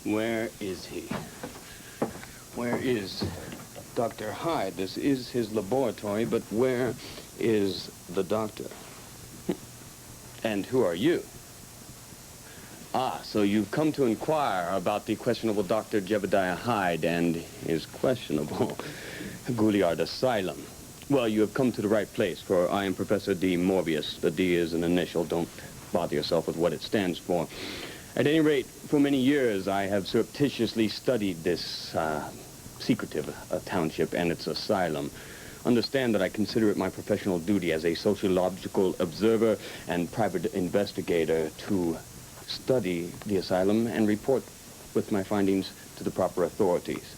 Where is he? Where is Dr. Hyde? This is his laboratory, but where is the doctor? And who are you? Ah, so you've come to inquire about the questionable Dr. Jebediah Hyde and his questionable Gouliard Asylum. Well, you have come to the right place, for I am Professor D. Morbius. The D is an initial. Don't bother yourself with what it stands for. At any rate, for many years, I have surreptitiously studied this secretive township and its asylum. Understand that I consider it my professional duty as a sociological observer and private investigator to study the asylum and report with my findings to the proper authorities.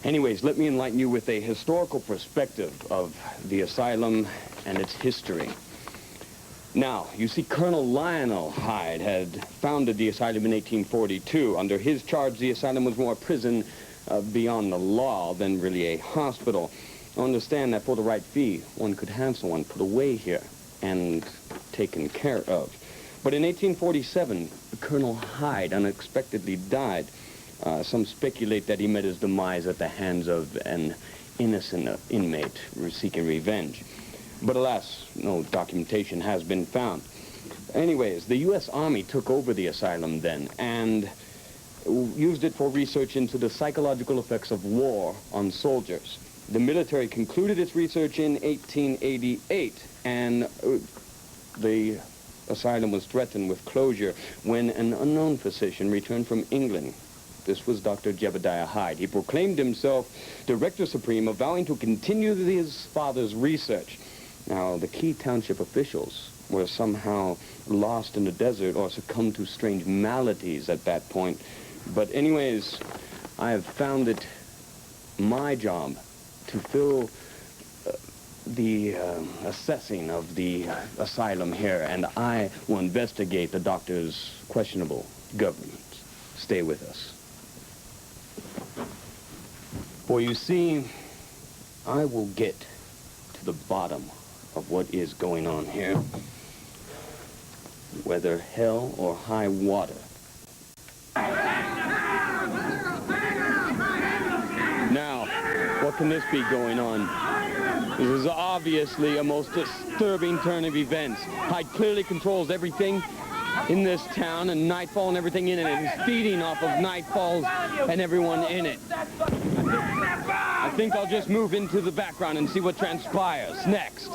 Anyways, let me enlighten you with a historical perspective of the asylum and its history. Now, you see, Colonel Lionel Hyde had founded the asylum in 1842. Under his charge, the asylum was more a prison beyond the law than really a hospital. Understand that for the right fee, one could have someone put away here and taken care of. But in 1847, Colonel Hyde unexpectedly died. Some speculate that he met his demise at the hands of an innocent inmate seeking revenge. But alas, no documentation has been found. Anyways, the U.S. Army took over the asylum then and used it for research into the psychological effects of war on soldiers. The military concluded its research in 1888, and the asylum was threatened with closure when an unknown physician returned from England. This was Dr. Jebediah Hyde. He proclaimed himself Director Supreme, vowing to continue his father's research. Now, the key township officials were somehow lost in the desert or succumbed to strange maladies at that point. But anyways, I have found it my job to fill the assessing of the asylum here, and I will investigate the doctor's questionable government. Stay with us. For you see, I will get to the bottom of what is going on here, whether hell or high water. Now, what can this be going on? This is obviously a most disturbing turn of events. Hyde clearly controls everything in this town, and Nightfall and everything in it is feeding off of Nightfalls and everyone in it. I think I'll just move into the background and see what transpires next.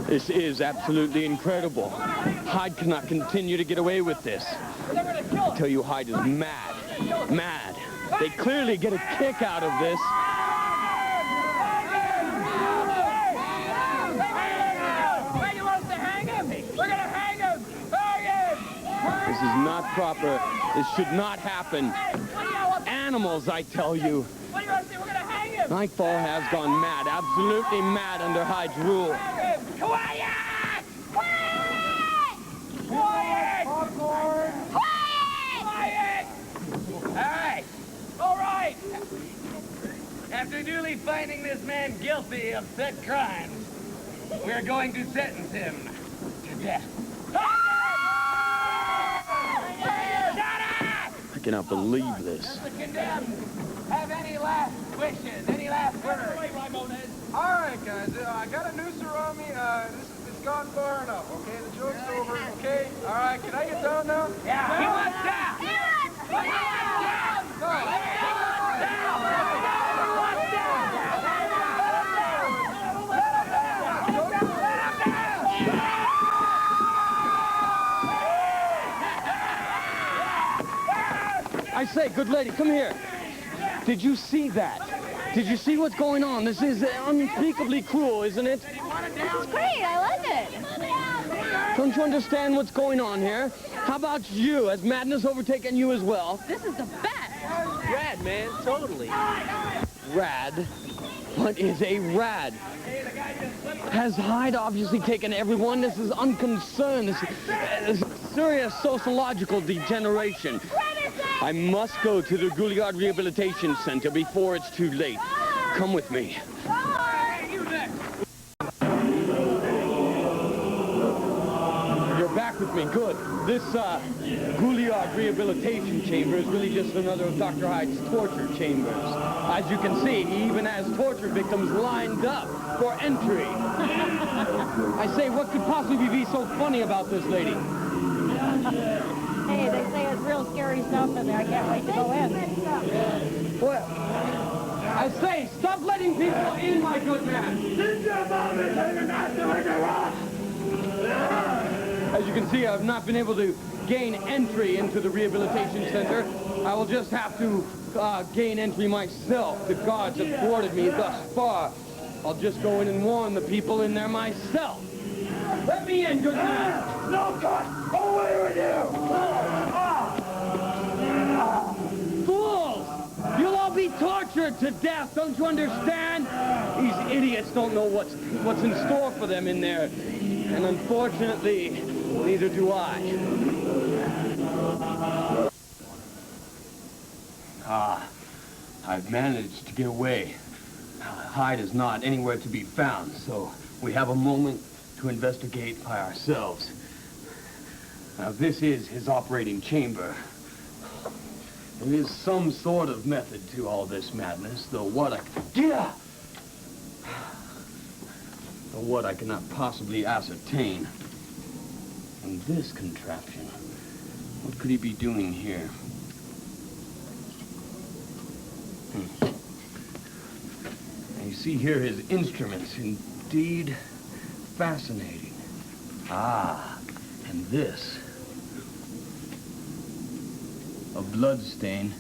This is absolutely incredible. Hyde cannot continue to get away with this. I tell you, Hyde is mad. Mad. They clearly get a kick out of this. This is not proper. This should not happen. Animals, I tell you. Nightfall has gone mad, absolutely mad under Hyde's rule. Quiet! Quiet! Quiet! Popcorn! Quiet! All right. All right. After duly finding this man guilty of said crimes, we're going to sentence him to death. I cannot believe this. Does the condemned have any last wishes, any last words? All right, guys, I got a noose around me. It's gone far enough, okay? The joke's over, okay? All right, can I get down now? Yeah, he wants down! He wants down! He wants down! I say, good lady, come here. Did you see that? Did you see what's going on? This is unspeakably cruel, isn't it? It's great. I love it. Don't you understand what's going on here? How about you? Has madness overtaken you as well? This is the best. Rad, man. Totally. Rad? What is a rad? Has Hyde obviously taken everyone? This is unconcerned. This is serious sociological degeneration. Renaissance! I must go to the Gouliard Rehabilitation Center before it's too late. Come with me. You're back with me. Good. This Gouliard Rehabilitation Chamber is really just another of Dr. Hyde's torture chambers. As you can see, he even has torture victims lined up for entry. I say, what could possibly be so funny about this lady? Hey, they say it's real scary stuff in there. I can't wait to go in. Well, I say, stop letting people in, my good man. As you can see, I've not been able to gain entry into the rehabilitation center. I will just have to gain entry myself. The guards have thwarted me thus far. I'll just go in and warn the people in there myself. Let me in, good man. No, God! Away with you! Fools! You'll all be tortured to death, don't you understand? These idiots don't know what's in store for them in there. And unfortunately, neither do I. I've managed to get away. Hyde is not anywhere to be found, so we have a moment to investigate by ourselves. Now, this is his operating chamber. There is some sort of method to all this madness, though what I cannot possibly ascertain. And this contraption, what could he be doing here? And you see here his instruments, indeed fascinating. And this, a bloodstain,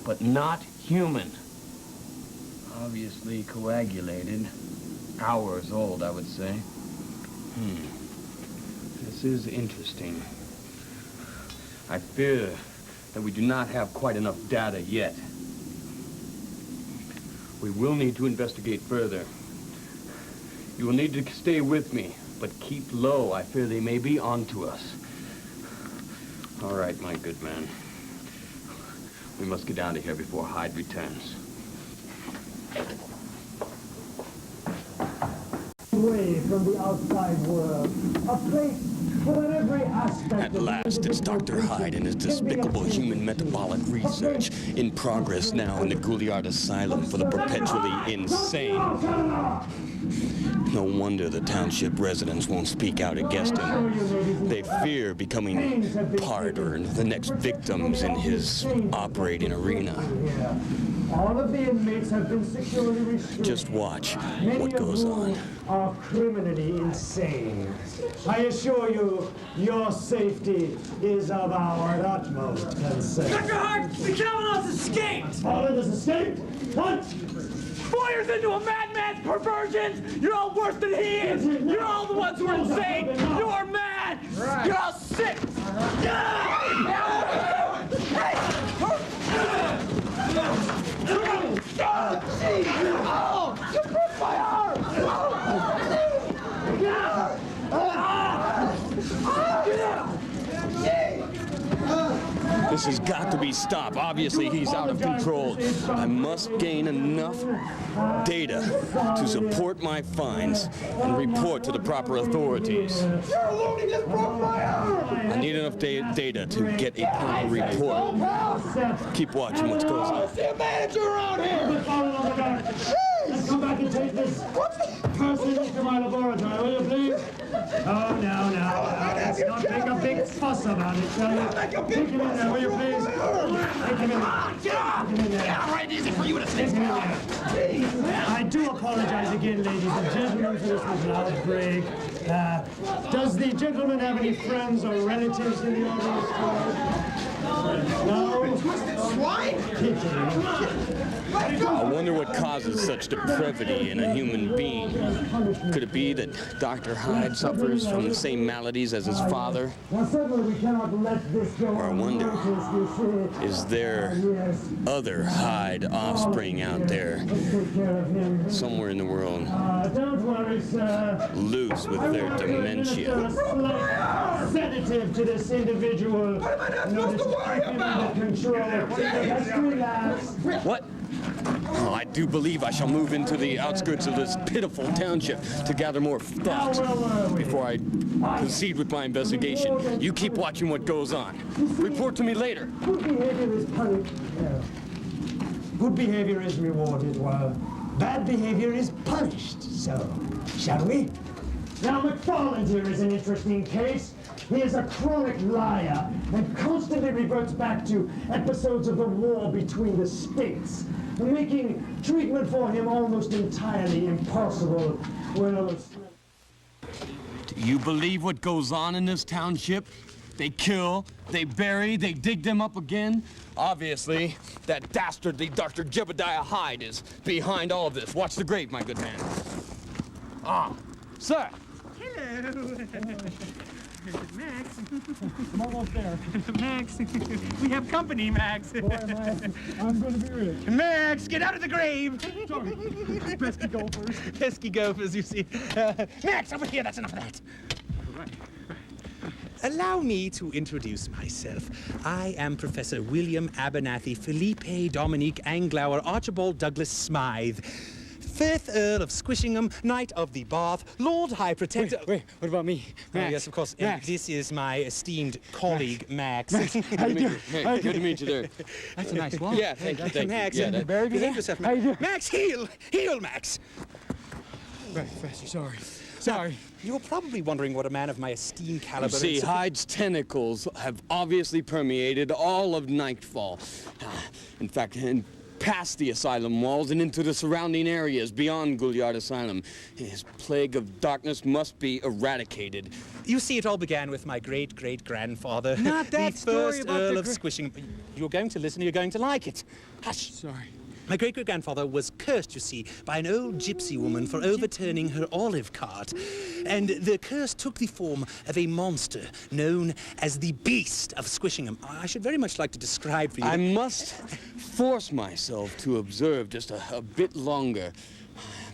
but not human. Obviously coagulated, hours old, I would say. This is interesting. I fear that we do not have quite enough data yet. We will need to investigate further. You will need to stay with me, but keep low. I fear they may be onto us. All right, my good man. We must get out of here before Hyde returns. Away from the outside world, a place where every aspect At last, it's Dr. Hyde and his despicable human metabolic research in progress now in the Gouliard Asylum for the perpetually insane. No wonder the township residents won't speak out against him. They fear becoming part or the next victims in his operating arena. all of the inmates have been securely restrained. Just watch Many what goes of on. whom are criminally insane. I assure you, your safety is of our utmost concern. Dr. Hart, the Calvados escaped! Pollard has escaped? What? Boyer's into a madman's perversions! You're all worse than he is! You're all the ones who are insane! You're mad! You're all sick! Oh! You broke my arm! This has got to be stopped. Obviously, he's out of control. I must gain enough data to support my finds and report to the proper authorities. You're alone, he just broke my arm! I need enough data to get a proper report. Keep watching what goes on. See a manager around here! Let's come back and take this person into my laboratory, will you please? Oh, no. Let's not make a big fuss about it, shall you? Take him in there, will you please? Take him in there. Get out right easy for you to Take him in there. I do apologize again, ladies and gentlemen, for this little outbreak. Does the gentleman have any friends or relatives in the audience? No? Twisted swine! I wonder what causes such depravity in a human being. Could it be that Dr. Hyde suffers from the same maladies as his father? Well, certainly we cannot let this go Or I wonder, is there other Hyde offspring out there Take care of him. somewhere in the world Don't worry, sir. loose with their dementia? Just like sedative to this individual. What am I not supposed to worry about? Control. Just relax. What? Oh, I do believe I shall move into the outskirts of this pitiful township to gather more facts before I proceed with my investigation. You keep watching what goes on. Report to me later. Good behavior is punished. Good behavior is rewarded, while bad behavior is punished. So, shall we? Now, McFarland here is an interesting case. He is a chronic liar and constantly reverts back to episodes of the war between the states, making treatment for him almost entirely impossible. Well, Do you believe what goes on in this township? They kill, they bury, they dig them up again. Obviously, that dastardly Dr. Jebediah Hyde is behind all of this. Watch the grave, my good man. Ah, sir. Hello. Max. I'm almost there. Max. We have company, Max. Boy, I'm going to be rich. Max, get out of the grave. Sorry. Pesky gophers. Pesky gophers, you see. Max, over here. That's enough of that. Allow me to introduce myself. I am Professor William Abernathy Felipe Dominique Anglauer Archibald Douglas Smythe, 5th Earl of Squishingham, Knight of the Bath, Lord High Protector... Wait, what about me? Max. Yes, of course. Max. This is my esteemed colleague, Max. How you doing? Hey, good to meet you there. That's a nice one. Yeah, thank you, thank Max, you. Yeah, that- behave yourself, How you doing? Max, heel! Heel, Max! Right, Fessy, sorry. Sorry. You're probably wondering what a man of my esteemed caliber... You see, is- Hyde's tentacles have obviously permeated all of Nightfall. In fact, past the asylum walls and into the surrounding areas beyond Gouliard Asylum. His plague of darkness must be eradicated. You see, it all began with my great-great-grandfather. Not that the story first about Earl the of Squishingham. You're going to listen, you're going to like it. Hush. Sorry. My great-great-grandfather was cursed, you see, by an old gypsy woman for overturning her olive cart. And the curse took the form of a monster known as the Beast of Squishingham. I should very much like to describe for you... I must force myself to observe just a bit longer,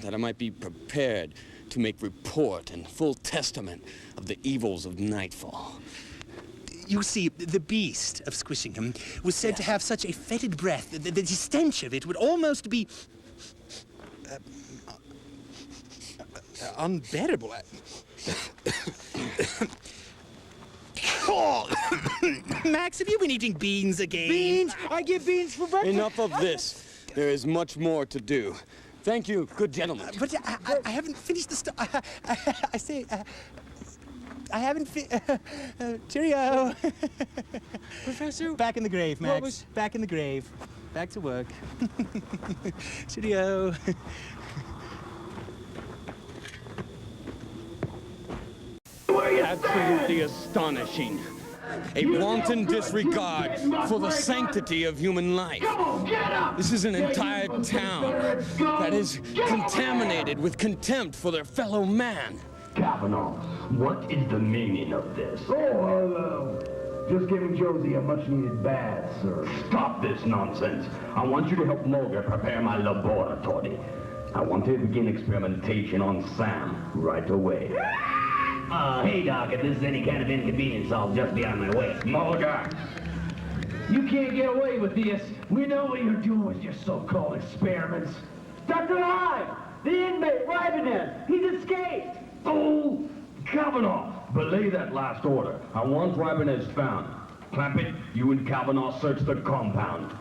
that I might be prepared to make report and full testament of the evils of Nightfall. You see, the Beast of Squishingham was said to have such a fetid breath that the stench of it would almost be... unbearable. Oh, Max, have you been eating beans again? Beans? I get beans for breakfast. Enough of this. There is much more to do. Thank you, good gentlemen. But I haven't finished the I say... I haven't cheerio. Professor? Back in the grave, Max. What was- Back in the grave. Back to work. Cheerio. Absolutely astonishing. A wanton disregard for the sanctity of human life. This is an entire town that is contaminated with contempt for their fellow man. Kavanaugh, what is the meaning of this? Just giving Josie a much-needed bath, sir. Stop this nonsense. I want you to help Mulder prepare my laboratory. I want to begin experimentation on Sam right away. Hey, Doc, if this is any kind of inconvenience, I'll just be on my way. Mulder! You can't get away with this. We know what you're doing with your so-called experiments. Dr. Hyde! The inmate, Rivenant! He's escaped! Oh! Kavanaugh! Belay that last order. I want Rivenez found. Clampett, you and Kavanaugh search the compound.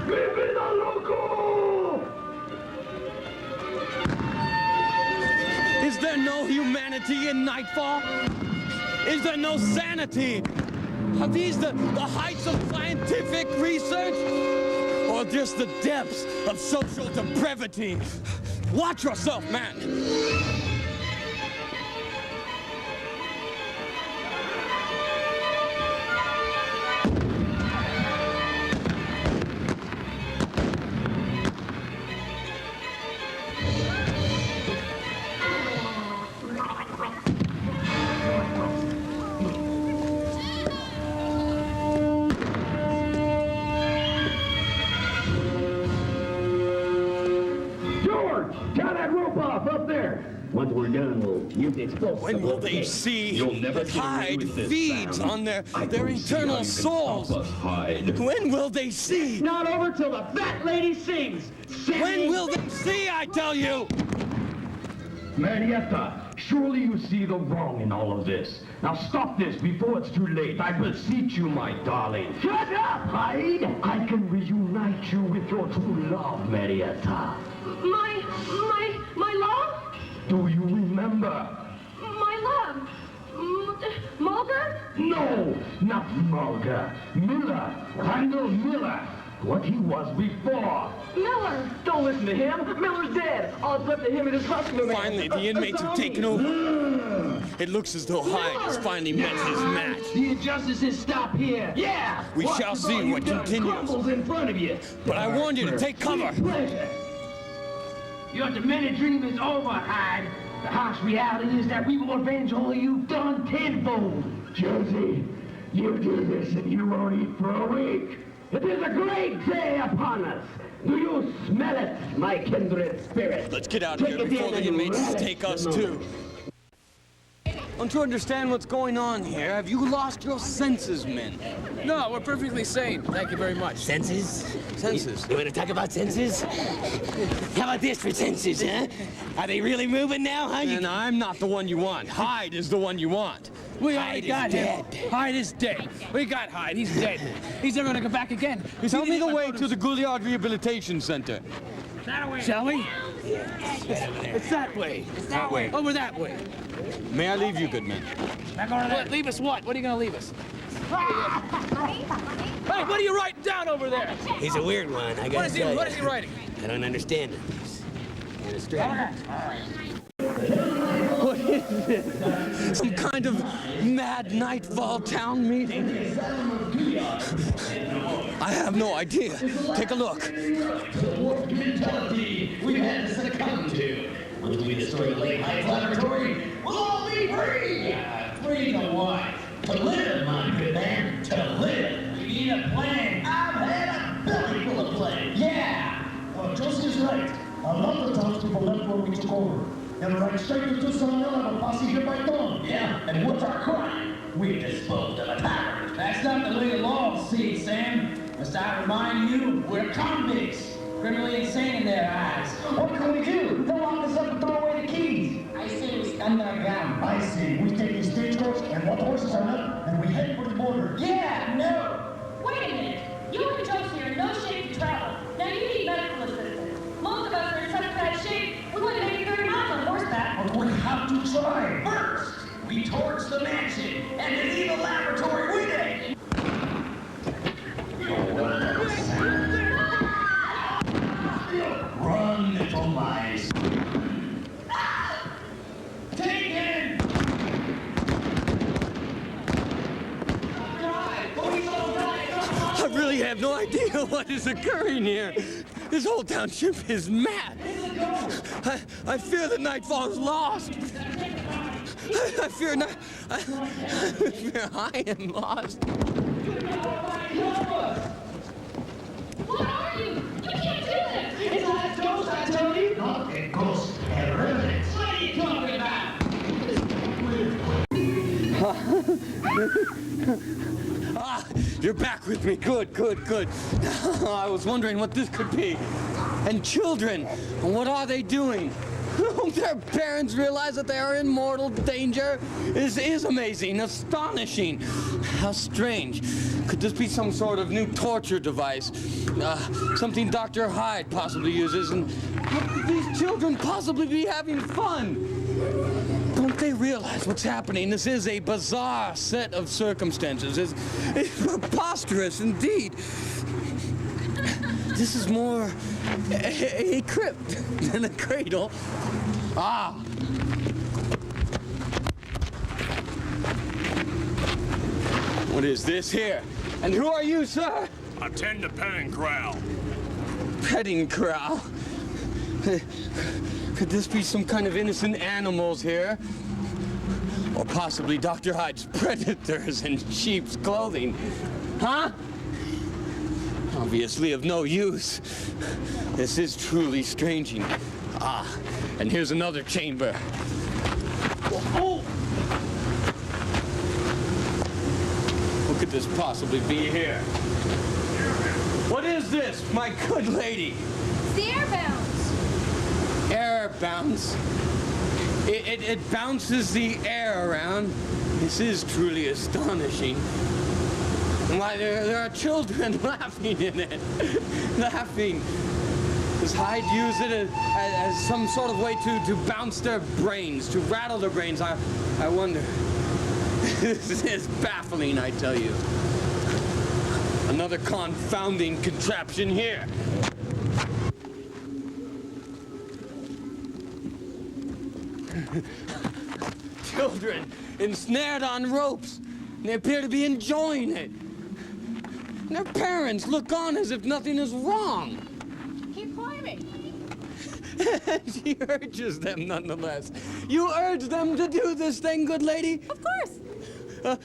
Vive la loco! Is there no humanity in Nightfall? Is there no sanity? Are these the heights of scientific research? Or just the depths of social depravity? Watch yourself, man! George! Tie that rope off up there! Once we're done, we'll use the explosive. When will they see that Hyde feeds on their eternal souls? When will they see? Not over till the fat lady sings. When will they see, I tell you? Marietta, surely you see the wrong in all of this. Now stop this before it's too late. I beseech you, my darling. Shut up, Hyde! I can reunite you with your true love, Marietta. My love? Do you remember? My love? Mulder? No, not Mulder. Miller. Randall Miller. What he was before. Miller. Don't listen to him. Miller's dead. All that's left of him and his hustler. Finally, the inmates have taken over. It looks as though Hyde has finally met his match. The injustices stop here. Yeah. We shall see what continues. Crumbles in front of you. But I warned you to take cover. Your demented dream is over, Hyde. The harsh reality is that we will avenge all you've done tenfold. Josie, you do this and you won't eat for a week. It is a great day upon us. Do you smell it, my kindred spirit? Let's get out of here before the inmates take us too. Don't you understand what's going on here? Have you lost your senses, men? No, we're perfectly sane. Thank you very much. Senses? Senses? You want to talk about senses? How about this for senses, huh? Are they really moving now, huh? And I'm not the one you want. Hyde is the one you want. We already got him. Hyde is dead. We got Hyde. He's dead. He's never gonna come back again. Tell me the way to the Gouliard Rehabilitation Center. Shall we? It's that way. It's that way. Over that way. May I leave you, good men? What? Leave us what? What are you gonna leave us? Hey, what are you writing down over there? He's a weird one, I gotta tell you. What is he writing? I don't understand him. Kind of strange. What is this? Some kind of mad nightfall town meeting? I have no idea. Take a look. What mentality we had to succumb to. Once we destroy the Lake Heights Laboratory, we'll all be free! Free to what? To live, my good man. To live. We need a plan. I've had a belly full of plans. Yeah! Josie's right. A lot of townspeople left when we took over. And right straight into San Juan, posse here by dawn. Yeah, and what's our crime? We disposed of a tyrant. That's not the way the law sees, Sam. Must I remind you, we're convicts. Criminally insane in their eyes. What can we do? They'll lock us up and throw away the keys. I say we stand our ground. I see. We take the stagecoach and what horses are left, and we head for the border. Yeah, no. Wait a minute. You and Josie are in no shape to travel. Now you need medical assistance. Most of us are in such bad shape, we wouldn't make it 30 miles on horseback. But we have to try. First, we torch the mansion and then leave the laboratory with it. Run, little mice. Take him! I really have no idea what is occurring here. This whole township is mad. I fear the nightfall is lost. I fear I am lost. What are you? You can't do this! It's not a ghost, I tell you. Not a ghost, a revenant. What are you talking about? You're back with me. Good, good, good. I was wondering what this could be. And children, what are they doing? Don't their parents realize that they are in mortal danger? This is amazing, astonishing. How strange. Could this be some sort of new torture device? Something Dr. Hyde possibly uses, and how could these children possibly be having fun? Don't they realize what's happening? This is a bizarre set of circumstances. It's preposterous indeed. This is more a crypt than a cradle. Ah! What is this here? And who are you, sir? Attend the petting corral. Petting corral? Could this be some kind of innocent animals here? Or possibly Dr. Hyde's predators in sheep's clothing? Huh? Obviously of no use. This is truly strange. Ah, and here's another chamber. Oh! What could this possibly be here? What is this, my good lady? It's the air bounce. Air bounce? It bounces the air around. This is truly astonishing. Why, there are children laughing in it. Laughing. Does Hyde use it as some sort of way to bounce their brains, to rattle their brains? I wonder. This is baffling, I tell you. Another confounding contraption here. Children ensnared on ropes. They appear to be enjoying it. And their parents look on as if nothing is wrong. Keep climbing. She urges them nonetheless. You urge them to do this thing, good lady? Of course.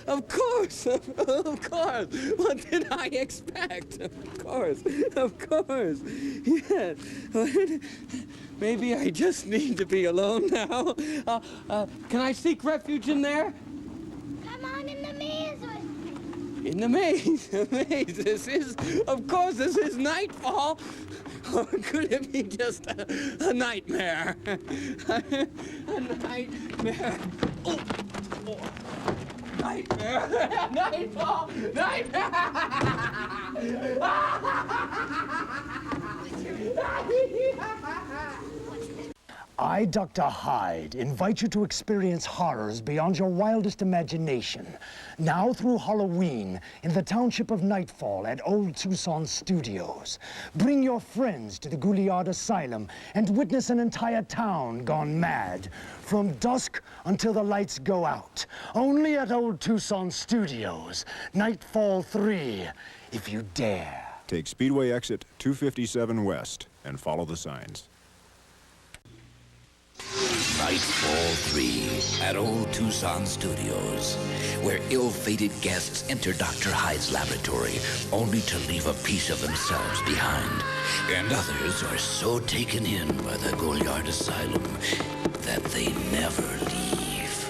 Of course. Of course. What did I expect? Of course. Yes. Maybe I just need to be alone now. Can I seek refuge in there? Come on in the maze with me. In the maze. The maze. This is nightfall. Or could it be just a nightmare? A nightmare. Oh. Nightmare. Nightfall. Nightmare. I, Dr. Hyde, invite you to experience horrors beyond your wildest imagination. Now through Halloween in the township of Nightfall at Old Tucson Studios. Bring your friends to the Gouliard Asylum and witness an entire town gone mad. From dusk until the lights go out. Only at Old Tucson Studios. Nightfall 3, if you dare. Take Speedway exit 257 west and follow the signs. Nightfall 3 at Old Tucson Studios, where ill-fated guests enter Dr. Hyde's laboratory only to leave a piece of themselves behind. And others are so taken in by the Gouliard Asylum that they never leave.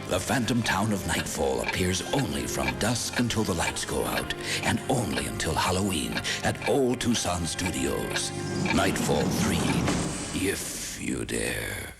The phantom town of Nightfall appears only from dusk until the lights go out, and only until Halloween at Old Tucson Studios. Nightfall 3, if you dare.